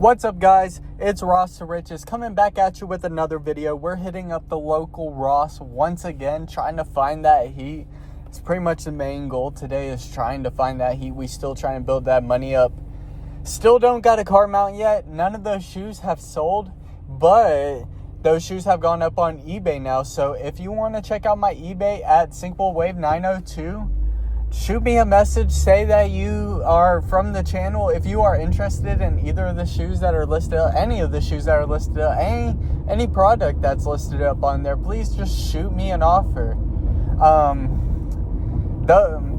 What's up, guys? It's Ross the Richest coming back at you with another video. We're hitting up the local Ross once again, trying to find that heat. It's pretty much the main goal today, is trying to find that heat. We still trying to build that money up. Still don't got a car mount yet. None of those shoes have sold, but those shoes have gone up on eBay now. So if you want to check out my eBay at SinkableWave902, shoot me a message, say that you are from the channel. If you are interested in either of the shoes that are listed, any of the shoes that are listed, any product that's listed up on there, please just shoot me an offer.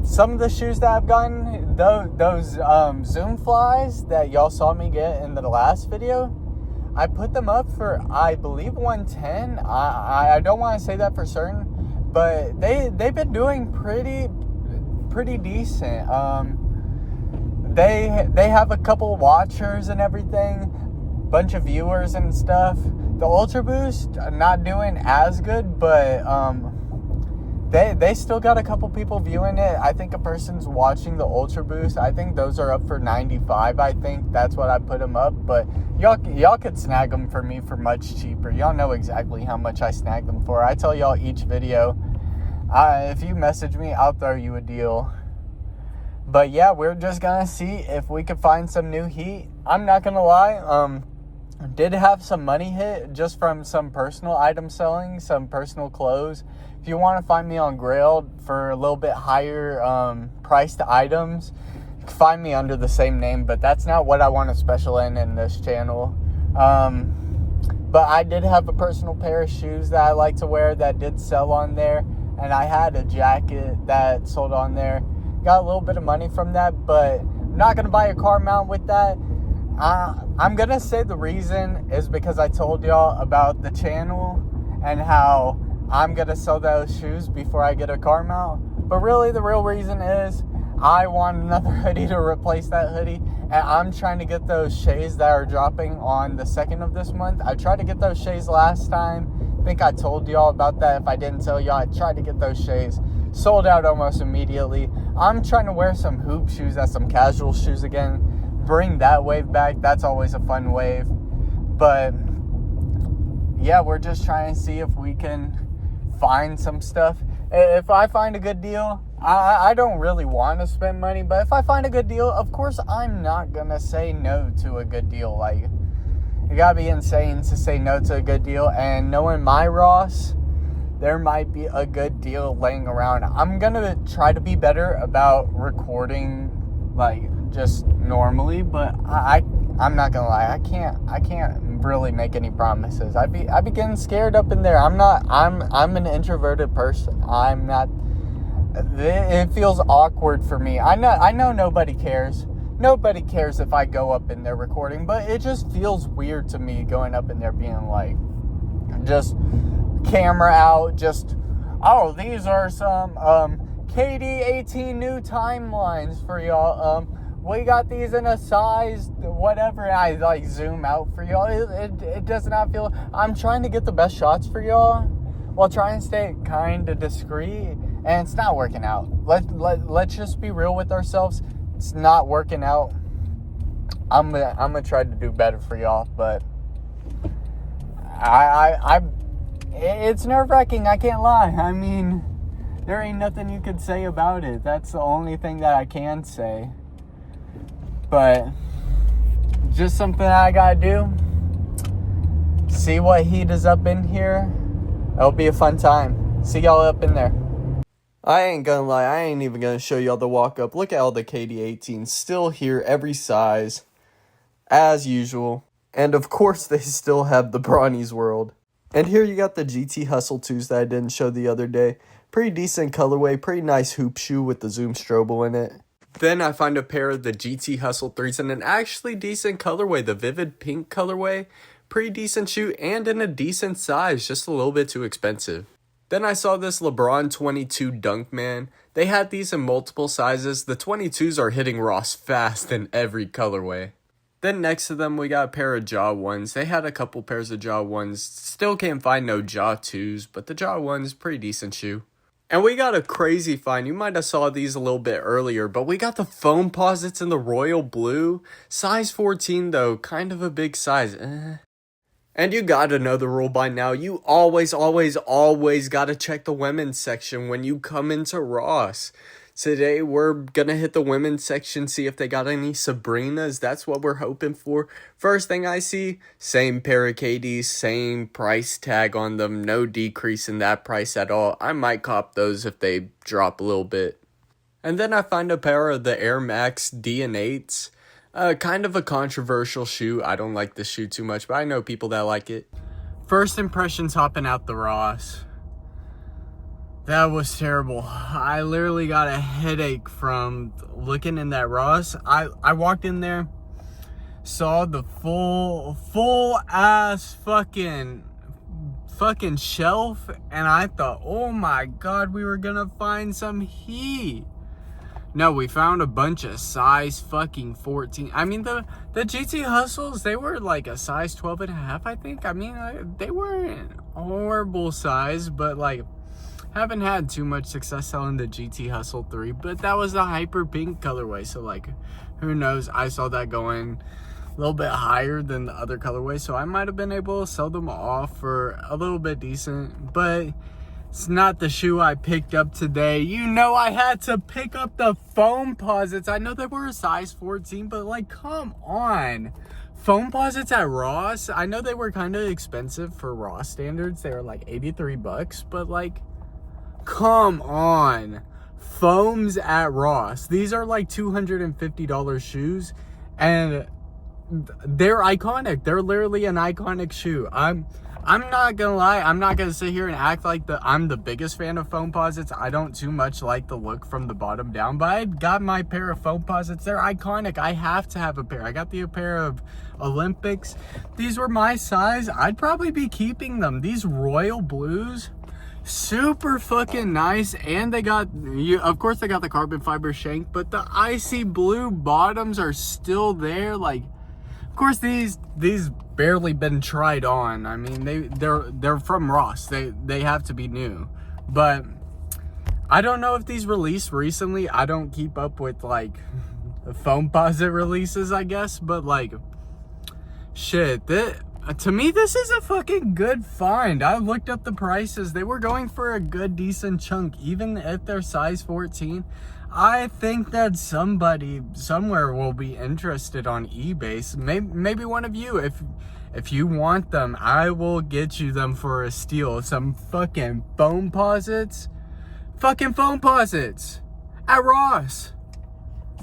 Some of the shoes that I've gotten, those Zoom flies that y'all saw me get in the last video, I put them up for, I believe, 110. I don't want to say that for certain, but they've been doing pretty decent. They have a couple watchers and everything, bunch of viewers and stuff. The Ultra Boost not doing as good, but they still got a couple people viewing it. I think a person's watching the Ultra Boost. I think those are up for 95. I think that's what I put them up, but y'all could snag them for me for much cheaper. Y'all know exactly how much I snag them for. I tell y'all each video. If you message me, I'll throw you a deal. But yeah, we're just gonna see if we can find some new heat. I'm not gonna lie, did have some money hit just from some personal item selling, some personal clothes. If you want to find me on Grailed for a little bit higher priced items, you can find me under the same name, but that's not what I want to special in this channel. But I did have a personal pair of shoes that I like to wear that did sell on there. And I had a jacket that sold on there. Got a little bit of money from that, but I'm not going to buy a car mount with that. I'm going to say the reason is because I told y'all about the channel and how I'm going to sell those shoes before I get a car mount. But really, the real reason is I want another hoodie to replace that hoodie. And I'm trying to get those shades that are dropping on the 2nd of this month. I tried to get those shades last time. I think I told y'all about that. If I didn't tell y'all, I tried to get those shades. Sold out almost immediately. I'm trying to wear some hoop shoes as some casual shoes again. Bring that wave back. That's always a fun wave. But yeah, we're just trying to see if we can find some stuff. If I find a good deal, I don't really want to spend money. But if I find a good deal, of course, I'm not going to say no to a good deal. Like, you gotta be insane to say no to a good deal. And knowing my Ross, there might be a good deal laying around. I'm gonna try to be better about recording, like, just normally. But I'm not gonna lie, I can't really make any promises. I be getting scared up in there. I'm an introverted person. I'm not. It feels awkward for me. I know nobody cares. Nobody cares if I go up in there recording, but it just feels weird to me going up in there being like, just camera out, just, oh, these are some KD18 new timelines for y'all. We got these in a size, whatever. I like zoom out for y'all. It does not feel, I'm trying to get the best shots for y'all while trying to stay kind of discreet, and it's not working out. Let's just be real with ourselves. It's not working out. I'm gonna try to do better for y'all, but it's nerve-wracking. I can't lie. I mean, there ain't nothing you could say about it. That's the only thing that I can say. But just something I gotta do. See what heat is up in here. It'll be a fun time. See y'all up in there. I ain't gonna lie, I ain't even gonna show y'all the walk up. Look at all the KD18s still here, every size, as usual. And of course they still have the Brawny's World. And here you got the GT Hustle 2s that I didn't show the other day. Pretty decent colorway, pretty nice hoop shoe with the Zoom Strobel in it. Then I find a pair of the GT Hustle 3s in an actually decent colorway, the Vivid Pink colorway. Pretty decent shoe and in a decent size, just a little bit too expensive. Then I saw this LeBron 22 Dunkman. They had these in multiple sizes. The 22s are hitting Ross fast in every colorway. Then next to them, we got a pair of Jaw 1s. They had a couple pairs of Jaw 1s. Still can't find no Jaw 2s, but the Jaw 1's pretty decent shoe. And we got a crazy find. You might have saw these a little bit earlier, but we got the Foamposites in the royal blue. Size 14 though, kind of a big size. And you gotta know the rule by now. You always gotta check the women's section when you come into Ross. Today, we're gonna hit the women's section, see if they got any Sabrinas. That's what we're hoping for. First thing I see, same pair of KDs, same price tag on them. No decrease in that price at all. I might cop those if they drop a little bit. And then I find a pair of the Air Max DN8s. Kind of a controversial shoe. I don't like this shoe too much, but I know people that like it. First impressions hopping out the Ross. That was terrible. I literally got a headache from looking in that Ross. I walked in there, saw the full ass fucking shelf, and I thought, oh my god, we were gonna find some heat. No, we found a bunch of size fucking 14. I mean, the GT Hustles, they were like a size 12.5, I think. I mean, they weren't horrible size, but like, haven't had too much success selling the GT Hustle 3, but that was the hyper pink colorway, so like, who knows? I saw that going a little bit higher than the other colorway, so I might have been able to sell them off for a little bit decent, but it's not the shoe I picked up today. You know, I had to pick up the Foamposites. I know they were a size 14, but like, come on. Foamposites at Ross, I know they were kind of expensive for Ross standards. They were like 83 bucks, but like, come on. Foams at Ross. These are like $250 shoes, and they're iconic. They're literally an iconic shoe. I'm not gonna lie, I'm not gonna sit here and act like I'm the biggest fan of Foamposites. I don't too much like the look from the bottom down, but I got my pair of Foamposites. They're iconic. I have to have a pair. I got the pair of Olympics. These were my size. I'd probably be keeping them. These royal blues, super fucking nice. And they got, of course they got the carbon fiber shank, but the icy blue bottoms are still there. Like, of course these barely been tried on. I mean, they're from Ross. They have to be new. But I don't know if these released recently. I don't keep up with like the Foamposite releases, I guess, but like, shit, to me, this is a fucking good find. I looked up the prices. They were going for a good, decent chunk, even if they're size 14. I think that somebody somewhere will be interested on eBay. Maybe one of you. If you want them, I will get you them for a steal. Some fucking Foamposites. Fucking Foamposites at Ross.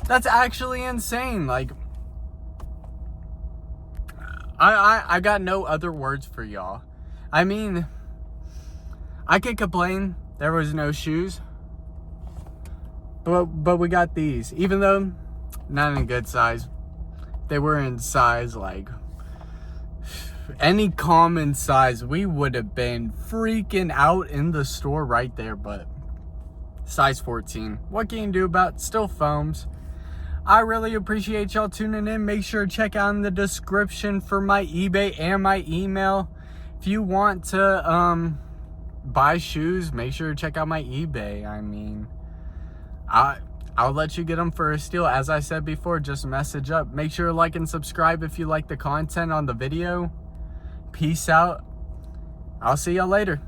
That's actually insane. Like, I got no other words for y'all. I mean, I could complain there was no shoes, but we got these. Even though not in a good size, they were in size like any common size, we would have been freaking out in the store right there. But size 14, what can you do about it? Still foams. I really appreciate y'all tuning in. Make sure to check out in the description for my eBay and my email. If you want to buy shoes, make sure to check out my eBay. I mean, I'll let you get them for a steal. As I said before, just message up. Make sure to like and subscribe if you like the content on the video. Peace out. I'll see y'all later.